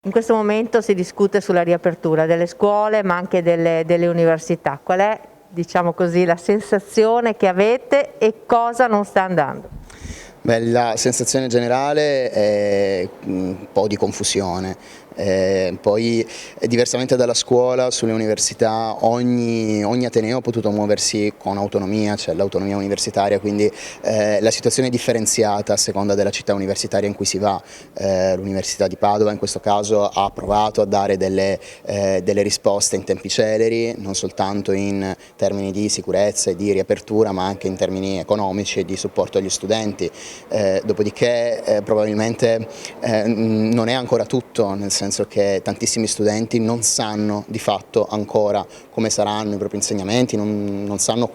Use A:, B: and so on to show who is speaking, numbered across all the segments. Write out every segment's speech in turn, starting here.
A: In questo momento si discute sulla riapertura delle scuole ma anche delle università. Qual è, diciamo così, la sensazione che avete e cosa non sta andando?
B: Beh, la sensazione generale è un po' di confusione. Poi diversamente dalla scuola, sulle università ogni ateneo ha potuto muoversi con autonomia, c'è l'autonomia universitaria, quindi la situazione è differenziata a seconda della città universitaria in cui si va. L'Università di Padova in questo caso ha provato a dare delle risposte in tempi celeri, non soltanto in termini di sicurezza e di riapertura, ma anche in termini economici e di supporto agli studenti. Dopodiché probabilmente non è ancora tutto, nel senso che tantissimi studenti non sanno di fatto ancora come saranno i propri insegnamenti, non sanno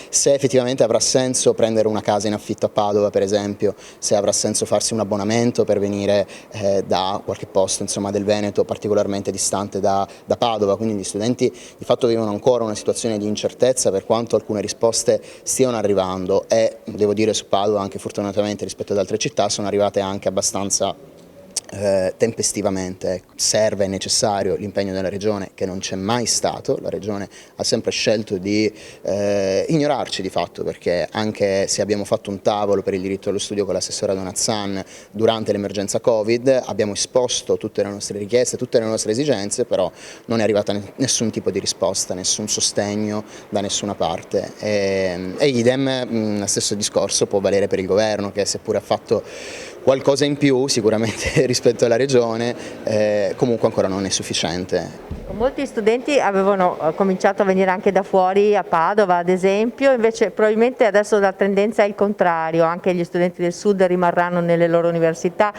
B: se effettivamente avrà senso prendere una casa in affitto a Padova, per esempio, se avrà senso farsi un abbonamento per venire da qualche posto, insomma, del Veneto particolarmente distante da Padova. Quindi gli studenti di fatto vivono ancora una situazione di incertezza, per quanto alcune risposte stiano arrivando, e devo dire su Padova anche fortunatamente rispetto ad altre città sono arrivate anche abbastanza tempestivamente. Serve, è necessario l'impegno della Regione, che non c'è mai stato. La Regione ha sempre scelto di ignorarci di fatto, perché anche se abbiamo fatto un tavolo per il diritto allo studio con l'assessora Donazzan durante l'emergenza Covid, abbiamo esposto tutte le nostre richieste, tutte le nostre esigenze, però non è arrivata nessun tipo di risposta, nessun sostegno da nessuna parte. E idem, lo stesso discorso può valere per il governo, che seppure ha fatto qualcosa in più sicuramente rispetto alla Regione, comunque ancora non è sufficiente.
A: Molti studenti avevano cominciato a venire anche da fuori, a Padova ad esempio, invece probabilmente adesso la tendenza è il contrario, anche gli studenti del sud rimarranno nelle loro università.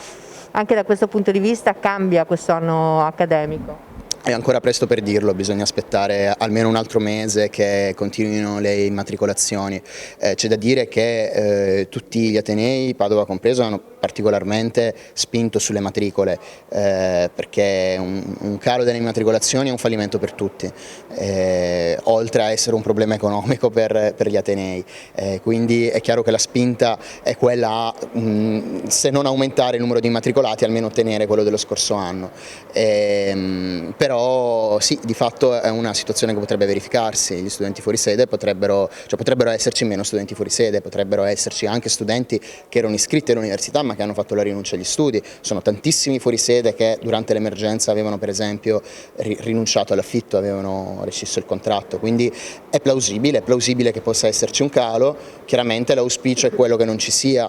A: Anche da questo punto di vista cambia questo anno accademico?
B: È ancora presto per dirlo, bisogna aspettare almeno un altro mese che continuino le immatricolazioni. C'è da dire che tutti gli atenei, Padova compreso, hanno particolarmente spinto sulle matricole, perché un calo delle immatricolazioni è un fallimento per tutti, oltre a essere un problema economico per gli atenei. Quindi è chiaro che la spinta è quella a, se non aumentare il numero di immatricolati, almeno ottenere quello dello scorso anno. Però sì, di fatto è una situazione che potrebbe verificarsi. Gli studenti fuori sede potrebbero esserci meno studenti fuori sede, potrebbero esserci anche studenti che erano iscritti all'università ma che hanno fatto la rinuncia agli studi. Sono tantissimi fuori sede che durante l'emergenza avevano per esempio rinunciato all'affitto, avevano rescisso il contratto, quindi è plausibile che possa esserci un calo. Chiaramente l'auspicio è quello che non ci sia